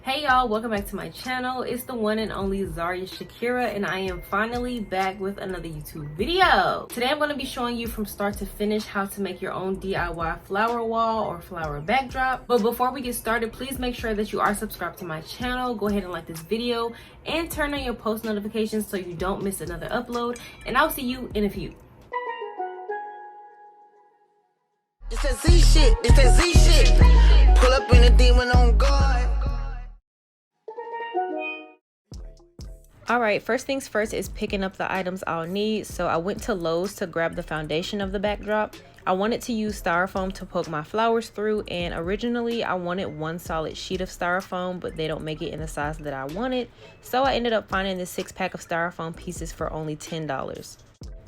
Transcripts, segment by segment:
Hey y'all, welcome back to my channel. It's the one and only Zaria Shakira, and I am finally back with another YouTube video. Today I'm going to be showing you from start to finish how to make your own DIY flower wall or flower backdrop. But before we get started, please make sure that you are subscribed to my channel. Go ahead and like this video and turn on your post notifications so you don't miss another upload, and I'll see you in a few. It's that Z shit, it's that Z shit. Pull up in a demon on guard. Alright, first things first is picking up the items I'll need. So I went to Lowe's to grab the foundation of the backdrop. I wanted to use styrofoam to poke my flowers through, and originally I wanted one solid sheet of styrofoam, but they don't make it in the size that I wanted. So I ended up finding this 6-pack of styrofoam pieces for only $10.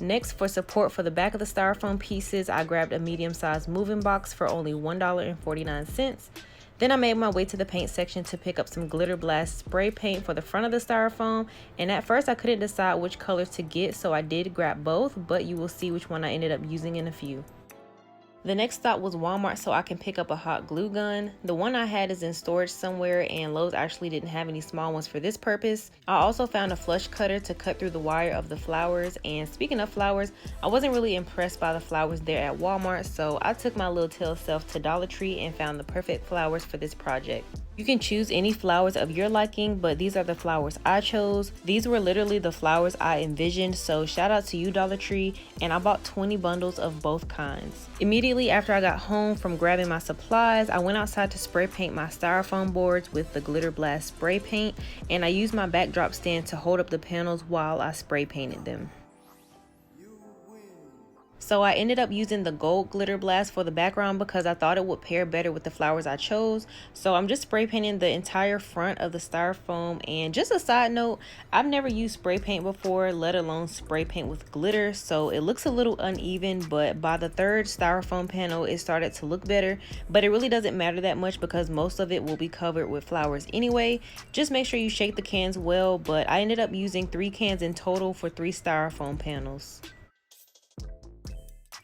Next, for support for the back of the styrofoam pieces, I grabbed a medium-sized moving box for only $1.49. Then I made my way to the paint section to pick up some Glitter Blast spray paint for the front of the styrofoam, and at first I couldn't decide which color to get, so I did grab both, but you will see which one I ended up using in a few. The next stop was Walmart so I can pick up a hot glue gun. The one I had is in storage somewhere, and Lowe's actually didn't have any small ones for this purpose. I also found a flush cutter to cut through the wire of the flowers, and speaking of flowers, I wasn't really impressed by the flowers there at Walmart, so I took my little tail self to Dollar Tree and found the perfect flowers for this project. You can choose any flowers of your liking, but these are the flowers I chose. These were literally the flowers I envisioned, so shout out to you, Dollar Tree, and I bought 20 bundles of both kinds. Immediately after I got home from grabbing my supplies, I went outside to spray paint my styrofoam boards with the Glitter Blast spray paint, and I used my backdrop stand to hold up the panels while I spray painted them. So I ended up using the gold Glitter Blast for the background because I thought it would pair better with the flowers I chose. So I'm just spray painting the entire front of the styrofoam. And just a side note, I've never used spray paint before, let alone spray paint with glitter. So it looks a little uneven, but by the third styrofoam panel, it started to look better. But it really doesn't matter that much because most of it will be covered with flowers anyway. Just make sure you shake the cans well, but I ended up using 3 cans in total for 3 styrofoam panels.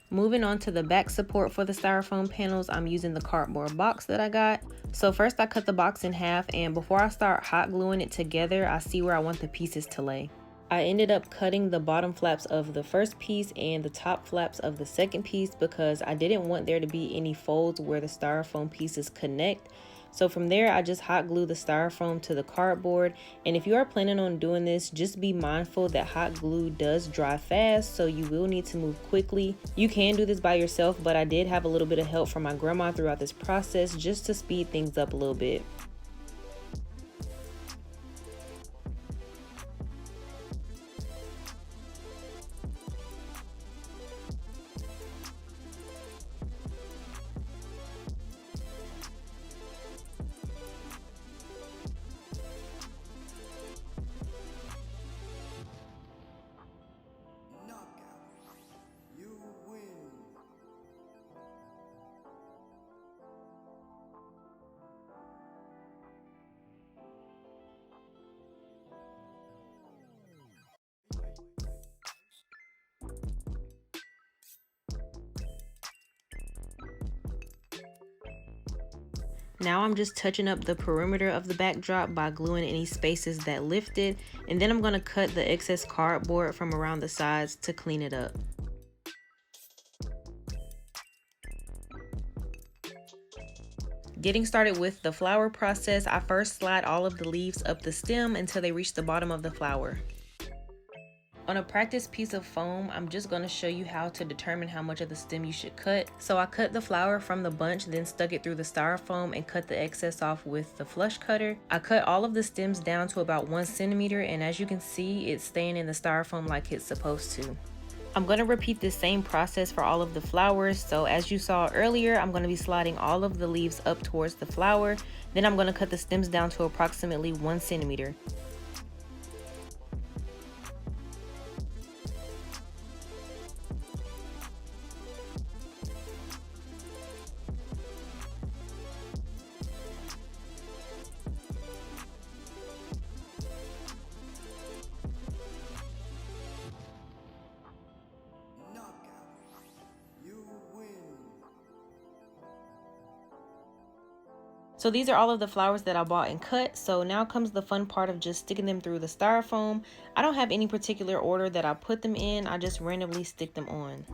Moving on to the back support for the styrofoam panels, I'm using the cardboard box that I got. So first I cut the box in half, and before I start hot gluing it together, I see where I want the pieces to lay. I ended up cutting the bottom flaps of the first piece and the top flaps of the second piece because I didn't want there to be any folds where the styrofoam pieces connect. So from there, I just hot glue the styrofoam to the cardboard. And if you are planning on doing this, just be mindful that hot glue does dry fast, so you will need to move quickly. You can do this by yourself, but I did have a little bit of help from my grandma throughout this process just to speed things up a little bit. Now I'm just touching up the perimeter of the backdrop by gluing any spaces that lifted, and then I'm going to cut the excess cardboard from around the sides to clean it up. Getting started with the flower process, I first slide all of the leaves up the stem until they reach the bottom of the flower. On a practice piece of foam, I'm just going to show you how to determine how much of the stem you should cut. So I cut the flower from the bunch, then stuck it through the styrofoam and cut the excess off with the flush cutter. I cut all of the stems down to about 1 centimeter, and as you can see, it's staying in the styrofoam like it's supposed to. I'm going to repeat the same process for all of the flowers. So as you saw earlier, I'm going to be sliding all of the leaves up towards the flower. Then I'm going to cut the stems down to approximately 1 centimeter. So these are all of the flowers that I bought and cut. So now comes the fun part of just sticking them through the styrofoam. I don't have any particular order that I put them in. I just randomly stick them on.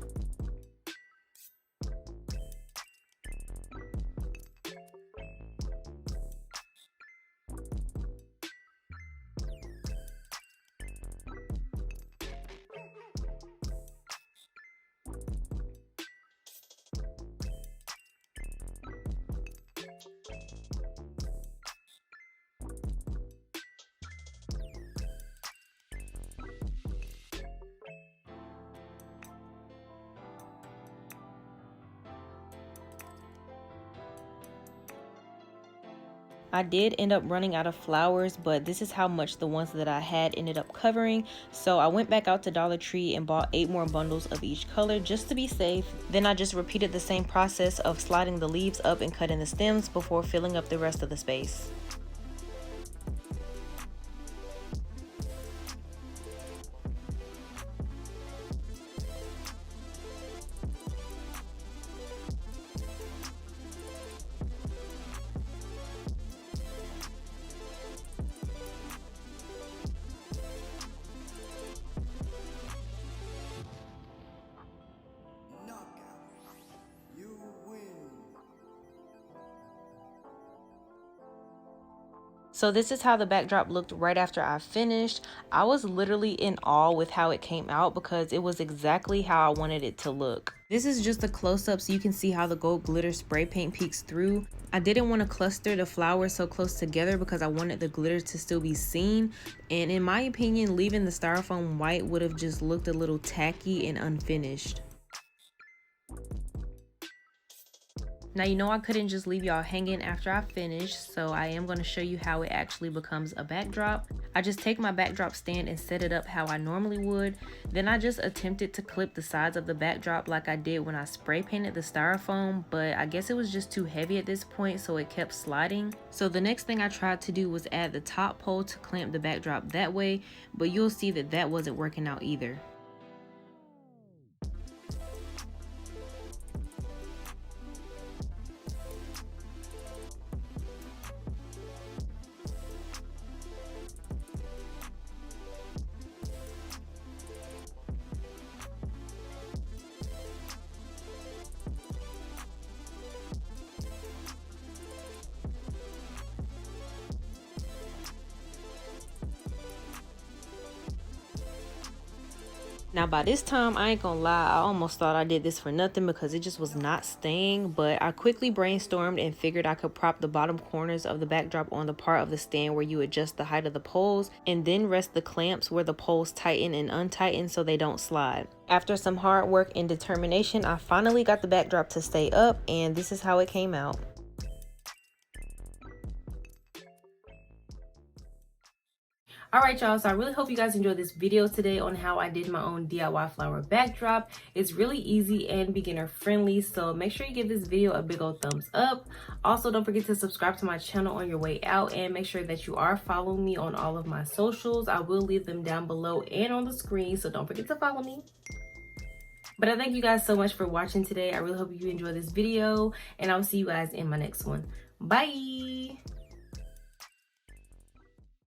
I did end up running out of flowers, but this is how much the ones that I had ended up covering. So I went back out to Dollar Tree and bought 8 more bundles of each color just to be safe. Then I just repeated the same process of sliding the leaves up and cutting the stems before filling up the rest of the space. So this is how the backdrop looked right after I finished. I was literally in awe with how it came out because it was exactly how I wanted it to look. This is just a close-up so you can see how the gold glitter spray paint peeks through. I didn't want to cluster the flowers so close together because I wanted the glitter to still be seen. And in my opinion, leaving the styrofoam white would have just looked a little tacky and unfinished. Now, you know I couldn't just leave y'all hanging after I finish, so I am going to show you how it actually becomes a backdrop. I just take my backdrop stand and set it up how I normally would. Then I just attempted to clip the sides of the backdrop like I did when I spray painted the styrofoam, but I guess it was just too heavy at this point, so it kept sliding. So the next thing I tried to do was add the top pole to clamp the backdrop that way, but you'll see that that wasn't working out either. Now by this time, I ain't gonna lie, I almost thought I did this for nothing because it just was not staying, but I quickly brainstormed and figured I could prop the bottom corners of the backdrop on the part of the stand where you adjust the height of the poles, and then rest the clamps where the poles tighten and untighten so they don't slide. After some hard work and determination, I finally got the backdrop to stay up, and this is how it came out. Alright y'all, so I really hope you guys enjoyed this video today on how I did my own DIY flower backdrop. It's really easy and beginner friendly, so make sure you give this video a big old thumbs up. Also, don't forget to subscribe to my channel on your way out, and make sure that you are following me on all of my socials. I will leave them down below and on the screen, so don't forget to follow me. But I thank you guys so much for watching today. I really hope you enjoyed this video, and I'll see you guys in my next one. Bye!